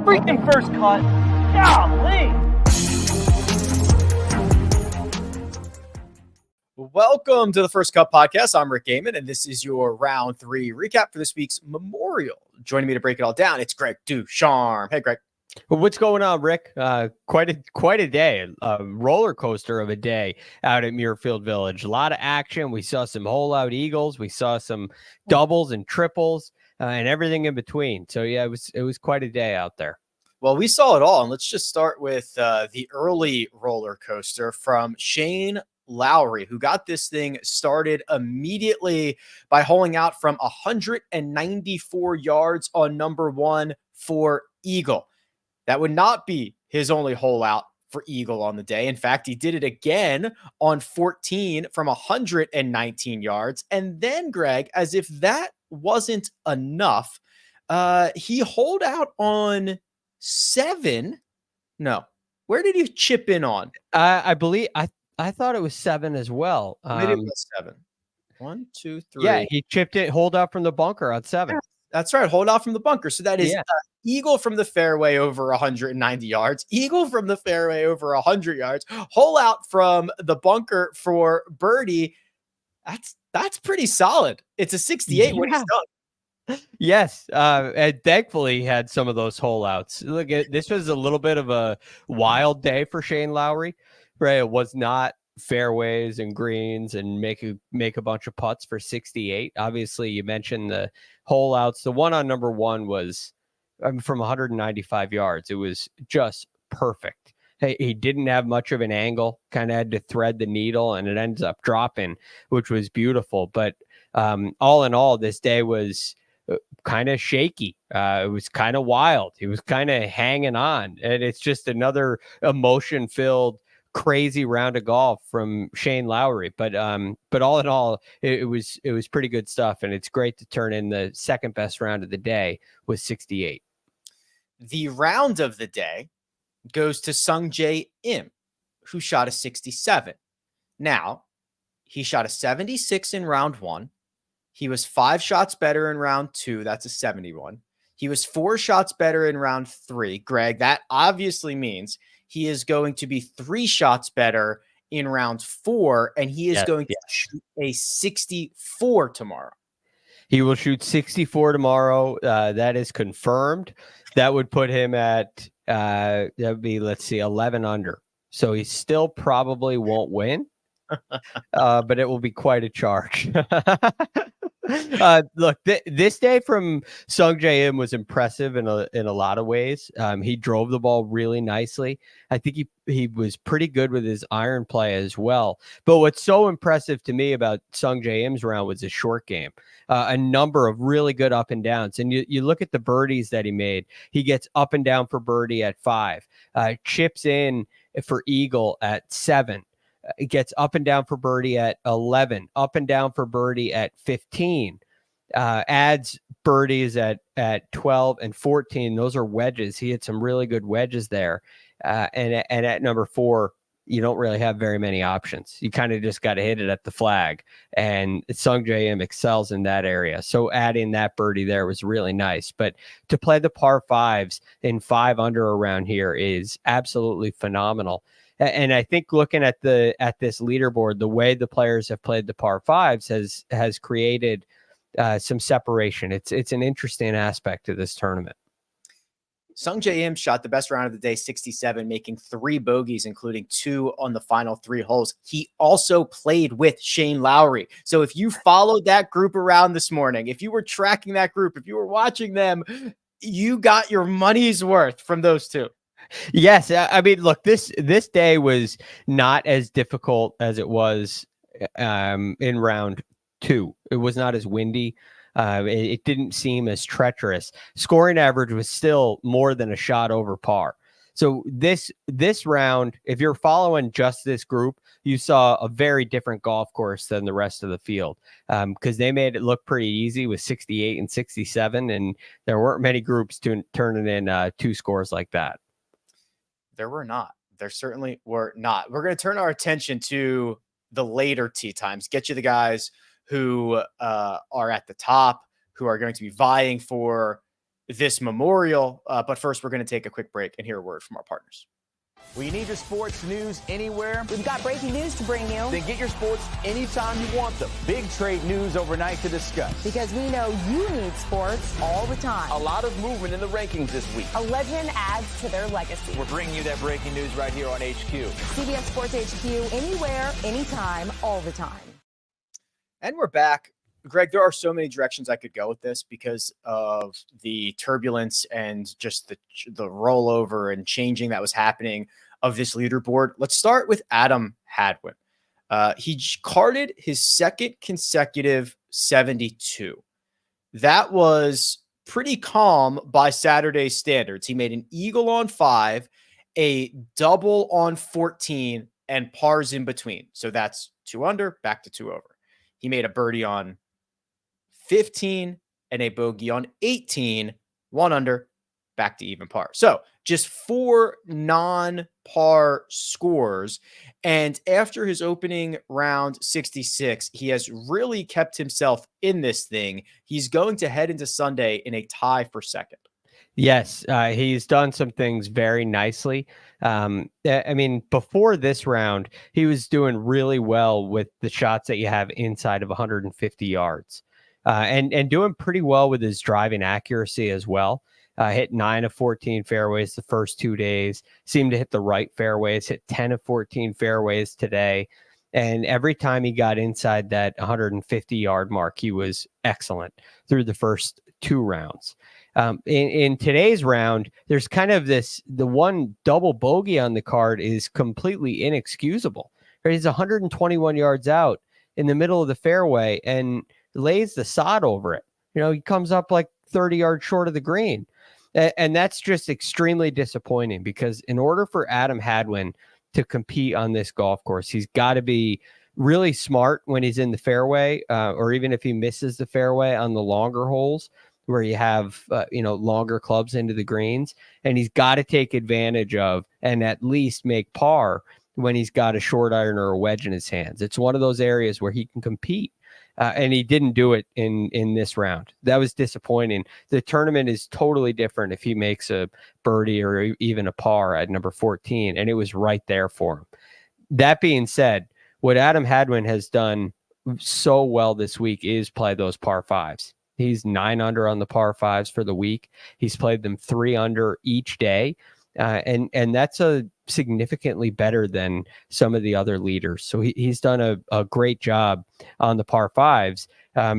freaking first cut. Golly. Welcome to the First Cut Podcast. I'm Rick Gehman, and this is your round 3 recap for this week's Memorial. Joining me to break it all down, it's Greg DuCharme. Hey, Greg. Well, what's going on, Rick? Quite a day, a roller coaster of a day out at Muirfield Village. A lot of action. We saw some hole-out eagles. We saw some doubles and triples and everything in between. So, yeah, it was quite a day out there. Well, we saw it all, and let's just start with the early roller coaster from Shane Lowry, who got this thing started immediately by holing out from 194 yards on number 1 for eagle. That would not be his only hole out for eagle on the day. In fact, he did it again on 14 from 119 yards. And then, Greg, as if that wasn't enough, he holed out on 7. No, where did he chip in on? I believe I thought it was 7 as well. Maybe it was 7. 1, 2, 3. Yeah, he chipped it, hold out from the bunker on 7. Yeah, that's right. Hold out from the bunker. So that is eagle from the fairway over 190 yards, eagle from the fairway over 100 yards, hole out from the bunker for birdie. That's pretty solid. It's a 68 when he's done. Yes, and thankfully he had some of those hole outs. Look, this was a little bit of a wild day for Shane Lowry. Right, it was not fairways and greens and make a bunch of putts for 68. Obviously, you mentioned the hole outs. The one on number 1 was from 195 yards. It was just perfect. He didn't have much of an angle, kind of had to thread the needle, and it ends up dropping, which was beautiful. But all in all, this day was kind of shaky. It was kind of wild. He was kind of hanging on, and it's just another emotion-filled, crazy round of golf from Shane Lowry. But all in all, it was pretty good stuff, and it's great to turn in the second best round of the day with 68. The round of the day goes to Sungjae Im, who shot a 67. Now, he shot a 76 in round 1. He was 5 shots better in round 2. That's a 71. He was 4 shots better in round 3. Greg, that obviously means he is going to be 3 shots better in round 4, and he is going to shoot a 64 tomorrow. He will shoot 64 tomorrow. That is confirmed. That would put him at, that would be, let's see, 11 under. So he still probably won't win, but it will be quite a charge. Look, this day from Sungjae Im was impressive in a lot of ways. He drove the ball really nicely. I think he was pretty good with his iron play as well. But what's so impressive to me about Sungjae Im's round was his short game. A number of really good up and downs. And you look at the birdies that he made. He gets up and down for birdie at 5, chips in for eagle at 7. It gets up and down for birdie at 11, up and down for birdie at 15, adds birdies at 12 and 14. Those are wedges. He had some really good wedges there. And at number 4, you don't really have very many options. You kind of just got to hit it at the flag. And Sungjae Im excels in that area. So adding that birdie there was really nice. But to play the par 5s in 5 under around here is absolutely phenomenal. And I think looking at this leaderboard, the way the players have played the par 5s has created some separation. It's an interesting aspect to this tournament. Sungjae Im shot the best round of the day, 67, making 3 bogeys, including 2 on the final 3 holes. He also played with Shane Lowry. So if you followed that group around this morning, if you were tracking that group, if you were watching them, you got your money's worth from those 2. Yes, I mean, look, this day was not as difficult as it was in round 2. It was not as windy. It didn't seem as treacherous. Scoring average was still more than a shot over par. So this round, if you're following just this group, you saw a very different golf course than the rest of the field, because they made it look pretty easy with 68 and 67, and there weren't many groups turning in 2 scores like that. There were not. There certainly were not. We're going to turn our attention to the later tee times, get you the guys who are at the top, who are going to be vying for this Memorial. But first, we're going to take a quick break and hear a word from our partners. We need your sports news anywhere. We've got breaking news to bring you. Then get your sports anytime you want them. Big trade news overnight to discuss. Because we know you need sports all the time. A lot of movement in the rankings this week. A legend adds to their legacy. We're bringing you that breaking news right here on HQ. CBS Sports HQ, anywhere, anytime, all the time. And we're back. Greg, there are so many directions I could go with this because of the turbulence and just the rollover and changing that was happening of this leaderboard. Let's start with Adam Hadwin. He carded his second consecutive 72. That was pretty calm by Saturday's standards. He made an eagle on 5, a double on 14, and pars in between. So that's 2 under, back to 2 over. He made a birdie on 15 and a bogey on 18, 1 under, back to even par. So just 4 non-par scores. And after his opening round 66, he has really kept himself in this thing. He's going to head into Sunday in a tie for second. Yes, he's done some things very nicely. I mean, before this round, he was doing really well with the shots that you have inside of 150 yards. And doing pretty well with his driving accuracy as well. Hit 9 of 14 fairways the first 2 days. Seemed to hit the right fairways. Hit 10 of 14 fairways today. And every time he got inside that 150-yard mark, he was excellent through the first 2 rounds. In today's round, there's kind of the one double bogey on the card is completely inexcusable. He's 121 yards out in the middle of the fairway and lays the sod over it. He comes up like 30 yards short of the green. And that's just extremely disappointing because in order for Adam Hadwin to compete on this golf course, he's got to be really smart when he's in the fairway, or even if he misses the fairway on the longer holes where you have, longer clubs into the greens. And he's got to take advantage of and at least make par when he's got a short iron or a wedge in his hands. It's one of those areas where he can compete. And he didn't do it in this round. That was disappointing. The tournament is totally different if he makes a birdie or even a par at number 14, and it was right there for him. That being said, what Adam Hadwin has done so well this week is play those par 5s. He's 9 under on the par 5s for the week. He's played them 3 under each day. And that's a significantly better than some of the other leaders. So he's done a great job on the par 5s,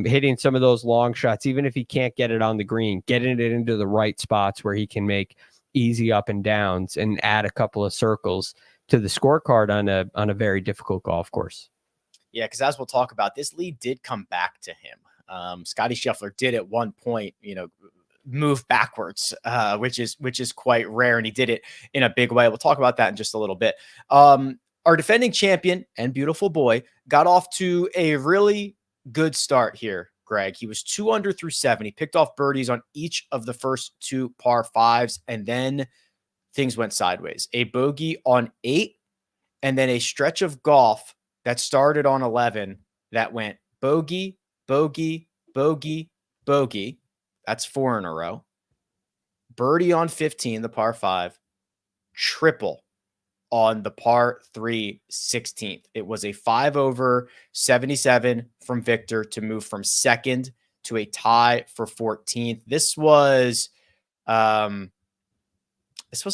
hitting some of those long shots, even if he can't get it on the green, getting it into the right spots where he can make easy up and downs and add a couple of circles to the scorecard on a very difficult golf course. Yeah, because as we'll talk about, this lead did come back to him. Scottie Scheffler did at one point, move backwards, which is quite rare, and he did it in a big way. We'll talk about that in just a little bit. Our defending champion and beautiful boy got off to a really good start here, Greg. He was 2 under through 7. He picked off birdies on each of the first 2 par 5s, and then things went sideways. A bogey on 8, and then a stretch of golf that started on 11 that went bogey, bogey, bogey, bogey. That's 4 in a row. Birdie on 15, the par 5. Triple on the par 3, 16th. It was a 5 over 77 from Viktor to move from second to a tie for 14th. This was a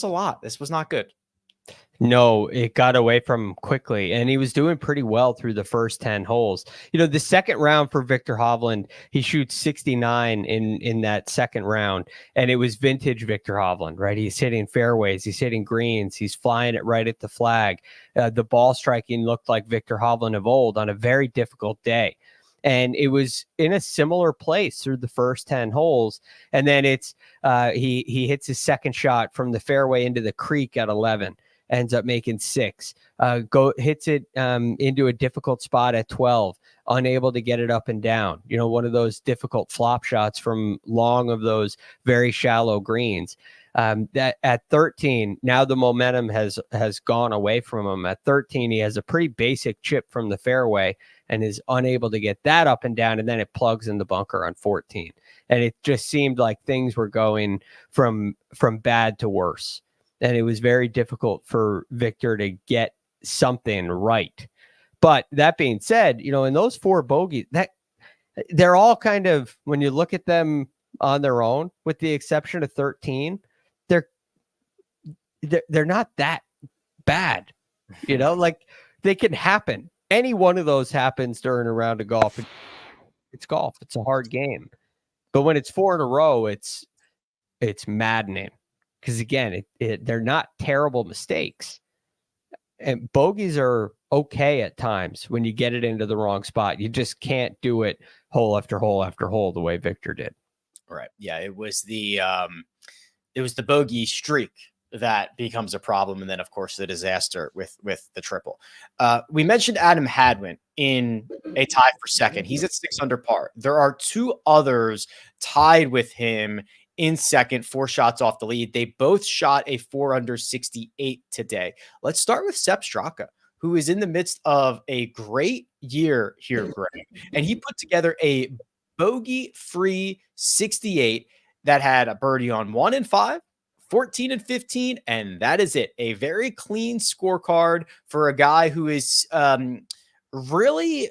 lot. This was not good. No, it got away from him quickly, and he was doing pretty well through the first 10 holes. The second round for Viktor Hovland, he shoots 69 in that second round, and it was vintage Viktor Hovland, right? He's hitting fairways, he's hitting greens, he's flying it right at the flag. The ball striking looked like Viktor Hovland of old on a very difficult day. And it was in a similar place through the first 10 holes. And then it's he hits his second shot from the fairway into the creek at 11. Ends up making 6, hits it into a difficult spot at 12, unable to get it up and down. One of those difficult flop shots from long of those very shallow greens. That at 13, now the momentum has gone away from him. At 13, he has a pretty basic chip from the fairway and is unable to get that up and down, and then it plugs in the bunker on 14. And it just seemed like things were going from bad to worse. And it was very difficult for Viktor to get something right. But that being said, in those 4 bogeys, that they're all kind of, when you look at them on their own, with the exception of 13, they're not that bad. Like, they can happen. Any one of those happens during a round of golf. It's golf. It's a hard game. But when it's 4 in a row, it's maddening. Because again, they're not terrible mistakes. And bogeys are okay at times when you get it into the wrong spot. You just can't do it hole after hole after hole the way Viktor did. Right. Yeah. It was the bogey streak that becomes a problem. And then, of course, the disaster with the triple. We mentioned Adam Hadwin in a tie for second. He's at 6 under par. There are 2 others tied with him in second, 4 shots off the lead. They both shot a 4 under 68 today. Let's start with Sepp Straka, who is in the midst of a great year here, Greg. And he put together a bogey-free 68 that had a birdie on 1 and 5, 14 and 15, and that is it. A very clean scorecard for a guy who is really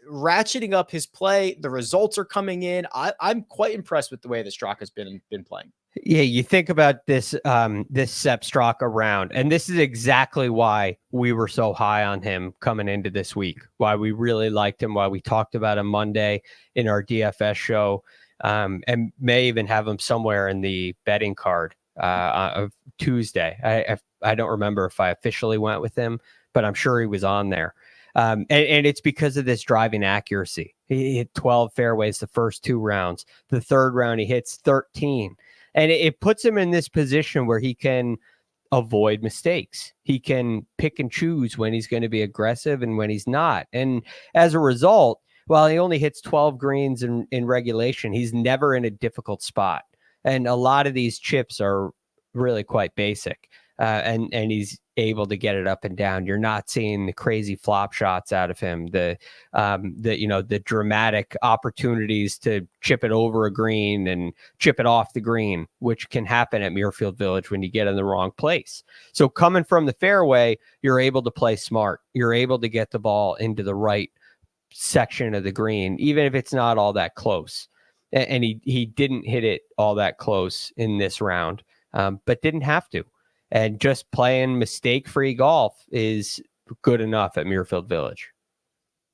ratcheting up his play. The results are coming in. I'm quite impressed with the way that Straka's been playing. Yeah, you think about this this Sepp Straka round, and this is exactly why we were so high on him coming into this week, why we really liked him, why we talked about him Monday in our DFS show, and may even have him somewhere in the betting card of Tuesday. I don't remember if I officially went with him, but I'm sure he was on there. And it's because of this driving accuracy. He hit 12 fairways the first 2 rounds. The third round, he hits 13. And it puts him in this position where he can avoid mistakes. He can pick and choose when he's going to be aggressive and when he's not. And as a result, while he only hits 12 greens in regulation, he's never in a difficult spot. And a lot of these chips are really quite basic. And he's able to get it up and down. You're not seeing the crazy flop shots out of him, the dramatic opportunities to chip it over a green and chip it off the green, which can happen at Muirfield Village when you get in the wrong place. So coming from the fairway, you're able to play smart. You're able to get the ball into the right section of the green, even if it's not all that close. And he didn't hit it all that close in this round, but didn't have to. And just playing mistake-free golf is good enough at Muirfield Village.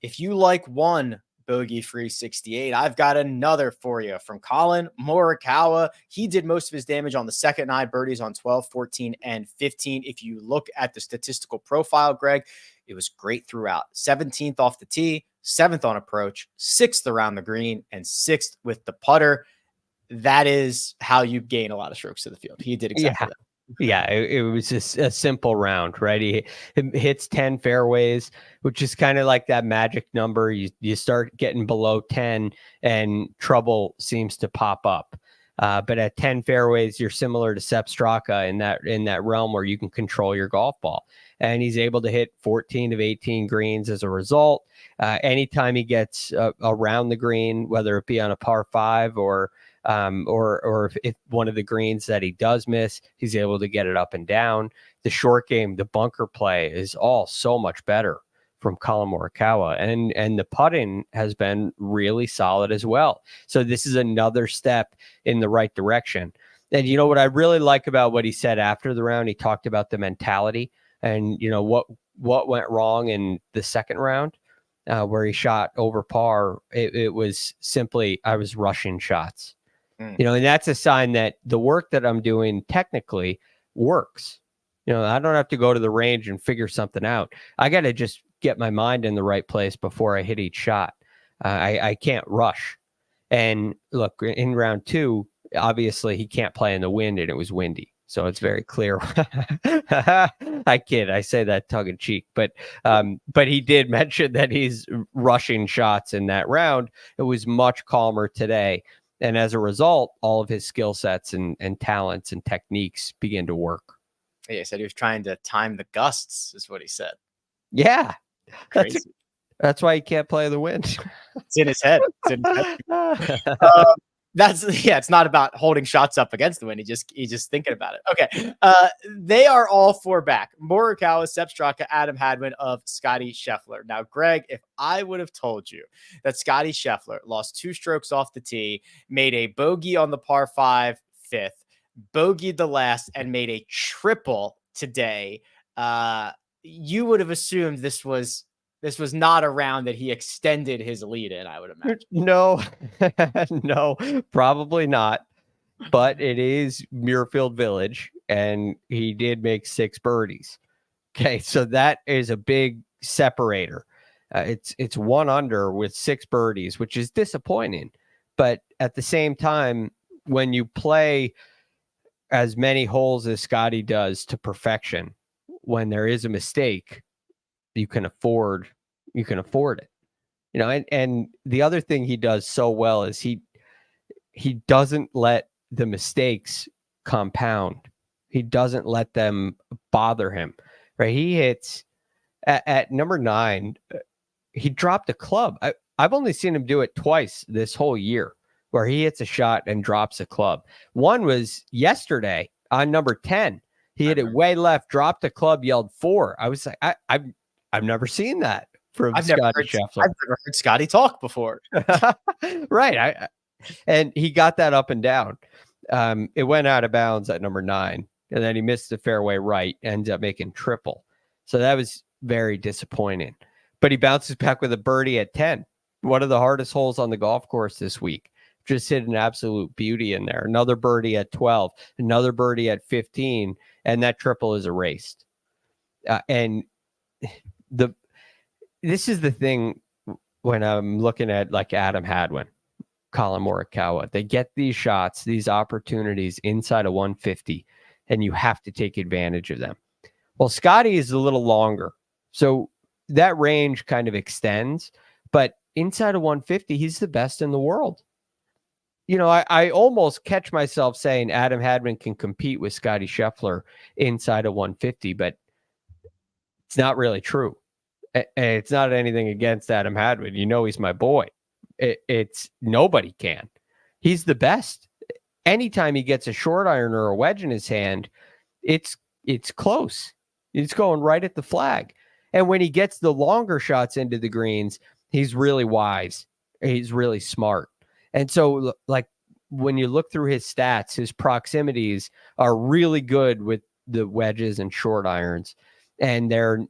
If you like one bogey-free 68, I've got another for you from Collin Morikawa. He did most of his damage on the second 9 birdies on 12, 14, and 15. If you look at the statistical profile, Greg, it was great throughout. 17th off the tee, 7th on approach, 6th around the green, and 6th with the putter. That is how you gain a lot of strokes to the field. He did exactly that. Yeah, it was just a simple round, right? He hits 10 fairways, which is kind of like that magic number. You start getting below 10 and trouble seems to pop up. But at 10 fairways, you're similar to Sepp Straka in that realm where you can control your golf ball. And he's able to hit 14 of 18 greens as a result. Anytime he gets around the green, whether it be on a par 5 or if one of the greens that he does miss, he's able to get it up and down. The short game, the bunker play is all so much better from Collin Morikawa, and the putting has been really solid as well. So this is another step in the right direction. And you know what I really like about what he said after the round? He talked about the mentality and what went wrong in the second round where he shot over par. It was simply I was rushing shots. And that's a sign that the work that I'm doing technically works. I don't have to go to the range and figure something out. I got to just get my mind in the right place before I hit each shot. I can't rush. And look, in round 2, obviously he can't play in the wind and it was windy. So it's very clear. I kid. I say that tongue in cheek, but he did mention that he's rushing shots in that round. It was much calmer today. And as a result, all of his skill sets and talents and techniques begin to work. Yeah, he said he was trying to time the gusts, is what he said. Yeah. Crazy. That's why he can't play the wind. It's in his head. It's in his head. It's not about holding shots up against the wind. He's just thinking about it. Okay. They are all 4 back. Morikawa, Sepp Straka, Adam Hadwin of Scottie Scheffler. Now, Greg, if I would have told you that Scottie Scheffler lost 2 strokes off the tee, made a bogey on the par 5 fifth, bogeyed the last, and made a triple today, you would have assumed this was not a round that he extended his lead in, I would imagine. No, no, probably not. But it is Muirfield Village, and he did make 6 birdies. Okay, so that is a big separator. It's 1 under with 6 birdies, which is disappointing. But at the same time, when you play as many holes as Scottie does to perfection, when there is a mistake, you can afford it. You know, and the other thing he does so well is he doesn't let the mistakes compound. He doesn't let them bother him. Right? He hits at number 9. He dropped a club. I've only seen him do it twice this whole year, where he hits a shot and drops a club. One was yesterday on number 10. He hit it way left, dropped a club, yelled 4. I was like, I've never seen that from Scottie Scheffler. I've never heard Scottie talk before. Right. And he got that up and down. It went out of bounds at number 9, and then he missed the fairway right, ended up making triple. So that was very disappointing. But he bounces back with a birdie at 10. One of the hardest holes on the golf course this week. Just hit an absolute beauty in there. Another birdie at 12, another birdie at 15, and that triple is erased. And this is the thing when I'm looking at like Adam Hadwin, Collin Morikawa. They get these shots, these opportunities inside of 150, and you have to take advantage of them. Well, Scottie is a little longer, so that range kind of extends, but inside of 150, he's the best in the world. You know, I almost catch myself saying Adam Hadwin can compete with Scottie Scheffler inside of 150, but it's not really true. It's not anything against Adam Hadwin. You know, he's my boy. It's nobody can. He's the best. Anytime he gets a short iron or a wedge in his hand, it's close. It's going right at the flag. And when he gets the longer shots into the greens, he's really wise. He's really smart. And so, like, when you look through his stats, his proximities are really good with the wedges and short irons. And they're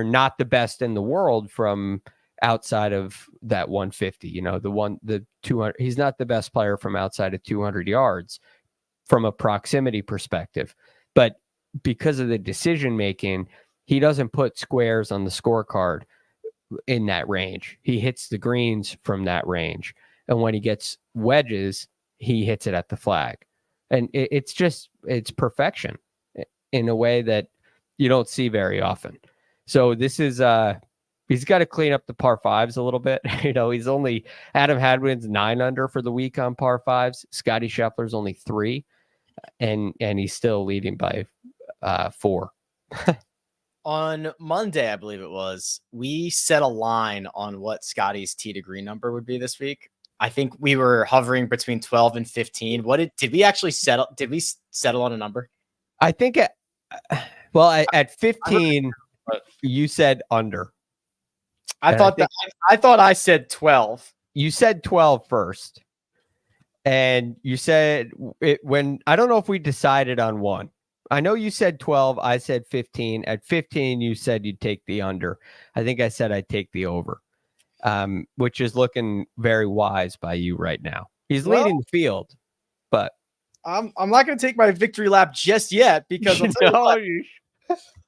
not the best in the world from outside of that 150. You know, the 200. He's not the best player from outside of 200 yards from a proximity perspective. But because of the decision making, he doesn't put squares on the scorecard in that range. He hits the greens from that range. And when he gets wedges, he hits it at the flag. And it's perfection in a way that you don't see very often. So this is, he's got to clean up the par 5s a little bit. You know, Adam Hadwin's 9 under for the week on par 5s. Scottie Scheffler's only 3. And he's still leading by 4. On Monday, I believe it was, we set a line on what Scottie's tee to green number would be this week. I think we were hovering between 12 and 15. Did we actually settle? Did we settle on a number? I think at 15, you said under. I thought I said 12. You said 12 first. And you said it when I don't know if we decided on one. I know you said 12. I said 15. At 15, you said you'd take the under. I think I said I'd take the over. Which is looking very wise by you right now. He's leading the field, but I'm not going to take my victory lap just yet because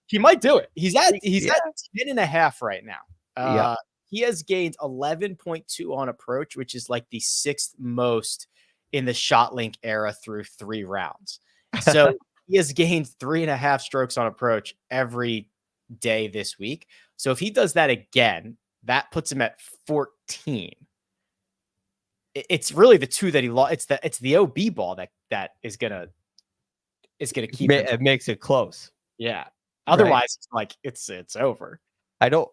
he might do it. He's at 10.5 right now. He has gained 11.2 on approach, which is like the 6th most in the ShotLink era through 3 rounds. So he has gained 3.5 strokes on approach every day this week. So if he does that again, that puts him at 14. it's really the two that he lost. It's the OB ball that is gonna keep him. It makes it close. Yeah. Otherwise, like it's over. I don't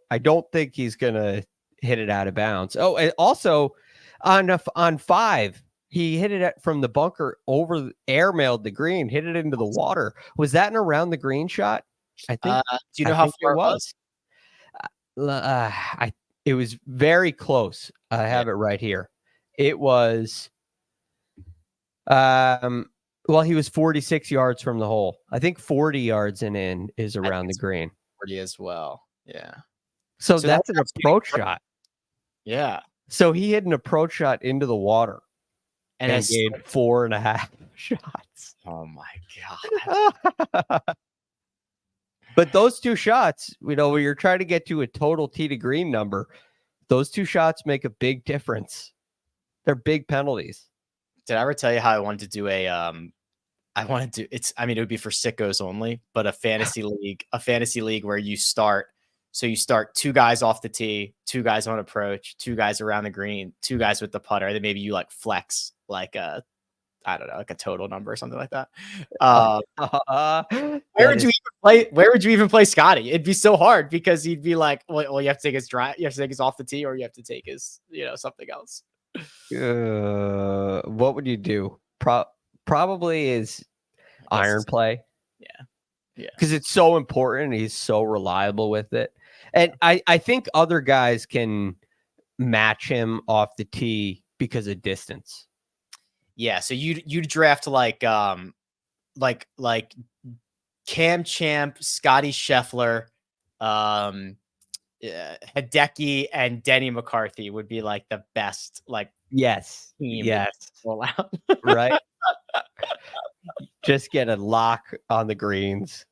think he's gonna hit it out of bounds. Oh, and also on 5, he hit it from the bunker over airmailed the green, hit it into the water. Was that an around the green shot? I think. Do you know how far it was? It was very close. I have it right here. It was, well, he was 46 yards from the hole. I think 40 yards and in is around the green. 40 as well. Yeah. So that's an approach shot. Yeah. So he hit an approach shot into the water and gained 4.5 shots. Oh my God. But those 2 shots, when you're trying to get to a total tee to green number, those 2 shots make a big difference. They're big penalties. Did I ever tell you how I wanted to do it would be for sickos only, but a fantasy league where you start 2 guys off the tee, 2 guys on approach, 2 guys around the green, 2 guys with the putter. Then maybe you like flex like a total number or something like that. Where would you even play Scottie? It'd be so hard because he'd be like, well, you have to take his drive, you have to take his off the tee, or you have to take his, something else. What would you do? Probably is iron play. Yeah. Because it's so important. He's so reliable with it. And I think other guys can match him off the tee because of distance. Yeah, so you draft like Cam Champ, Scottie Scheffler, Hideki, and Denny McCarthy would be like the best yes roll out. Right. Just get a lock on the greens,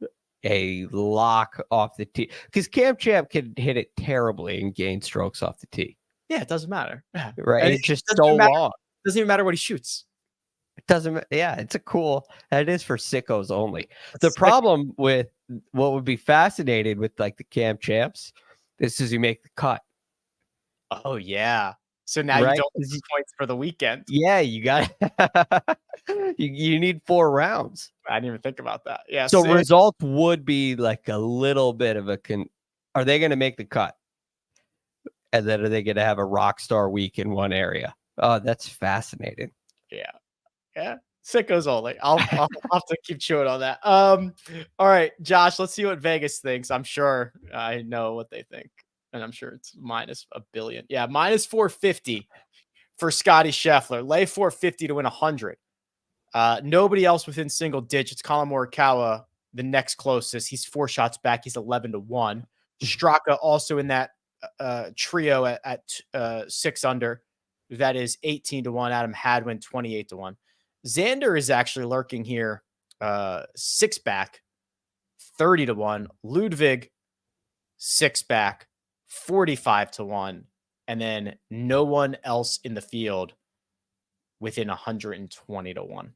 a lock off the tee, because Cam Champ can hit it terribly and gain strokes off the tee. Yeah, it doesn't matter. Right. It's just so long. It doesn't even matter what he shoots. It doesn't. Yeah, it's that is for sickos only. The problem with what would be fascinating with like the Cam Champs, this is you make the cut. Oh yeah. So now you don't lose points for the weekend. Yeah, you got you need 4 rounds. I didn't even think about that. Yeah. So results would be like a little bit of are they going to make the cut? And then are they going to have a rock star week in one area? Oh, that's fascinating. Yeah. Yeah. Sickos only. I'll have to keep chewing on that. All right, Josh, let's see what Vegas thinks. I'm sure I know what they think. And I'm sure it's minus $1 billion. Yeah, minus 450 for Scottie Scheffler. Lay 450 to win 100. Nobody else within single digits. Collin Morikawa, the next closest. He's 4 shots back. He's 11-1. Straka also in that trio at 6 under. That is 18-1. Adam Hadwin, 28-1. Xander is actually lurking here. 6 back, 30-1. Ludwig, 6 back, 45-1. And then no one else in the field within 120-1.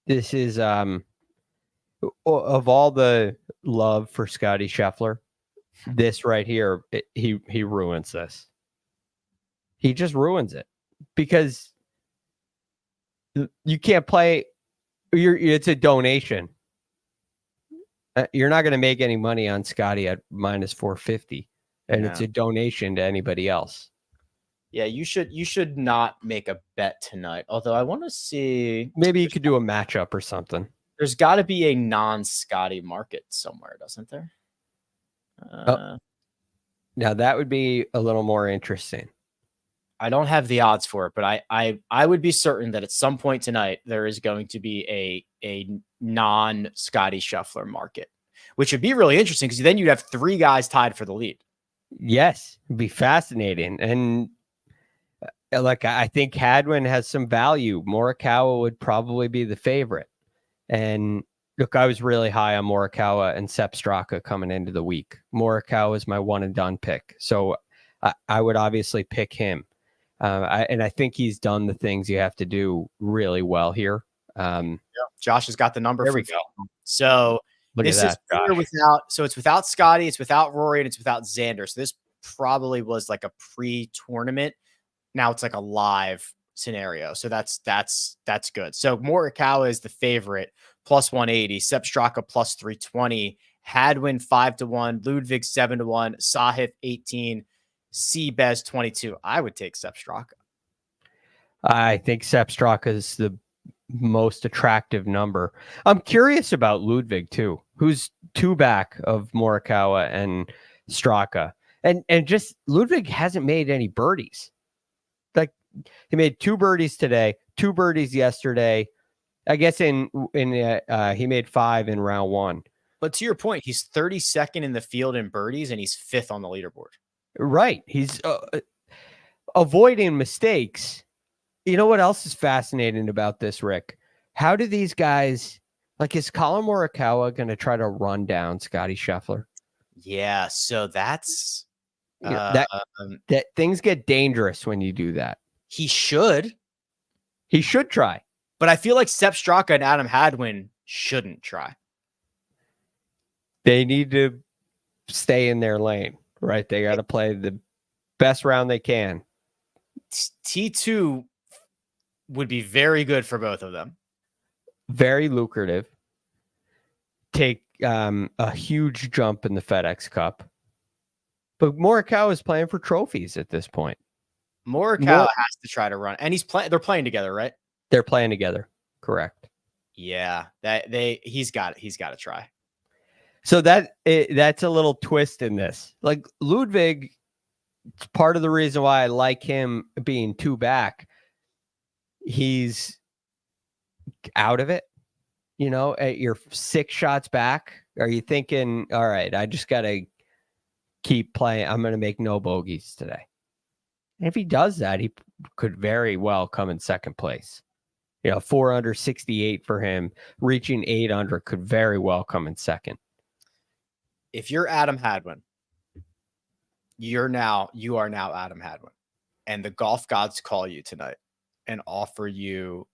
This is of all the love for Scottie Scheffler, this right here, he ruins this. He just ruins it because you can't play. It's a donation. You're not going to make any money on Scottie at minus 450, and it's a donation to anybody else. Yeah, you should not make a bet tonight. Although I want to see, maybe you could do a matchup or something. There's got to be a non-Scottie market somewhere, doesn't there? Now that would be a little more interesting. I don't have the odds for it, but I would be certain that at some point tonight there is going to be a non-Scottie Scheffler market, which would be really interesting because then you'd have 3 guys tied for the lead. Yes, it'd be fascinating. And I think Hadwin has some value. Morikawa would probably be the favorite. And look, I was really high on Morikawa and Sepp Straka coming into the week. Morikawa is my one and done pick. So I would obviously pick him. And I think he's done the things you have to do really well here. Josh has got the number. There we go. So look this at that, is without Scottie, it's without Rory, and it's without Xander. So this probably was like a pre-tournament. Now it's like a live scenario. So that's good. So Morikawa is the favorite, plus 180, Sepp Straka plus 320, Hadwin 5-1, Ludwig 7-1, Sahith 18, Seabez 22. I would take Sepp Straka. I think Sepp Straka is the most attractive number. I'm curious about Ludwig too, who's 2 back of Morikawa and Straka. And just Ludwig hasn't made any birdies. Like he made 2 birdies today, 2 birdies yesterday. I guess he made 5 in round 1. But to your point, he's 32nd in the field in birdies and he's 5th on the leaderboard. Right. He's avoiding mistakes. You know what else is fascinating about this, Rick? How do these guys, like, is Collin Morikawa going to try to run down Scottie Scheffler? Yeah, so that's that things get dangerous when you do that. He should try, but I feel like Sepp Straka and Adam Hadwin shouldn't try. They need to stay in their lane, right? They got to play the best round they can. T2 would be very good for both of them. Very lucrative. Take a huge jump in the FedEx Cup. But Morikawa is playing for trophies at this point. Morikawa has to try to run, and they're playing together, right? They're playing together. Correct. Yeah, he's got to try. So that's a little twist in this. Like Ludwig, it's part of the reason why I like him being 2 back. He's out of it. You know, you're 6 shots back. Are you thinking, all right, I just got to keep playing. I'm going to make no bogeys today. And if he does that, he could very well come in second place. 4 under 68 for him, reaching 8 under could very well come in second. If you're Adam Hadwin, you are now Adam Hadwin, and the golf gods call you tonight and offer you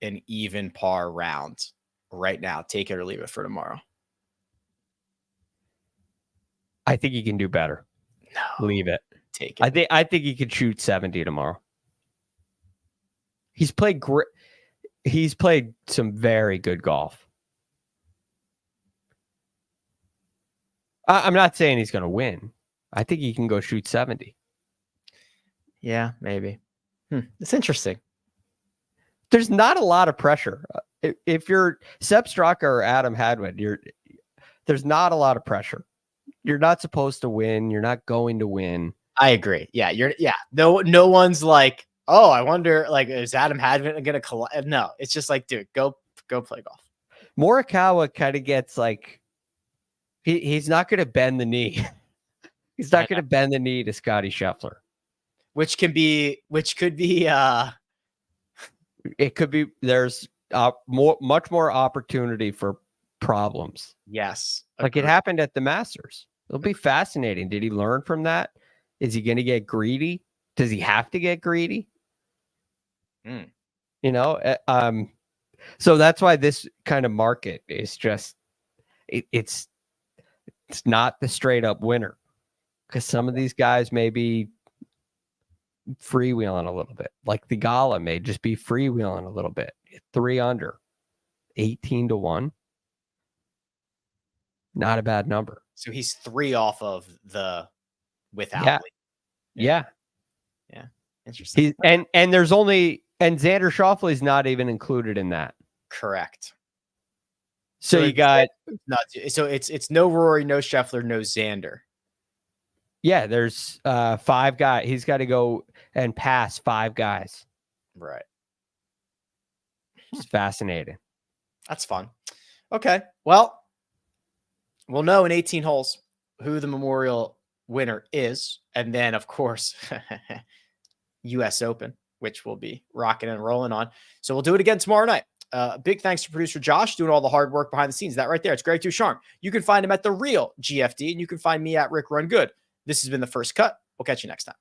an even par round right now. Take it or leave it for tomorrow. I think he can do better. No, leave it. Take it. I think he could shoot 70 tomorrow. He's played great. He's played some very good golf. I'm not saying he's going to win. I think he can go shoot 70. Yeah, maybe. It's interesting. There's not a lot of pressure. If you're Sepp Straka or Adam Hadwin, there's not a lot of pressure. You're not supposed to win. You're not going to win. I agree. Yeah, no one's like, oh, I wonder, like, is Adam Hadwin going to collide? No, it's just like, dude, go play golf. Morikawa kind of gets like, he's not going to bend the knee. He's not going to bend the knee to Scottie Scheffler. Which could be, it could be, there's much more opportunity for problems. Yes. Like it happened at the Masters. It'll be fascinating. Did he learn from that? Is he going to get greedy? Does he have to get greedy? So that's why this kind of market is just, it's not the straight up winner, because some of these guys may be freewheeling a little bit. Like the Gala may just be freewheeling a little bit. 3 under, 18-1. Not a bad number. So he's 3 off of the without. Yeah. Interesting. And there's only, and Xander Schauffele's not even included in that. Correct. So you got it's no Rory, no Scheffler, no Xander. Yeah, there's 5 guys. He's got to go and pass 5 guys. Right. It's fascinating. That's fun. Okay. Well, we'll know in 18 holes who the Memorial winner is. And then, of course, U.S. Open, which we'll be rocking and rolling on. So we'll do it again tomorrow night. Big thanks to producer Josh doing all the hard work behind the scenes. That right there, it's Greg DuCharme. You can find him at The Real GFD, and you can find me at Rick Run Good. This has been The First Cut. We'll catch you next time.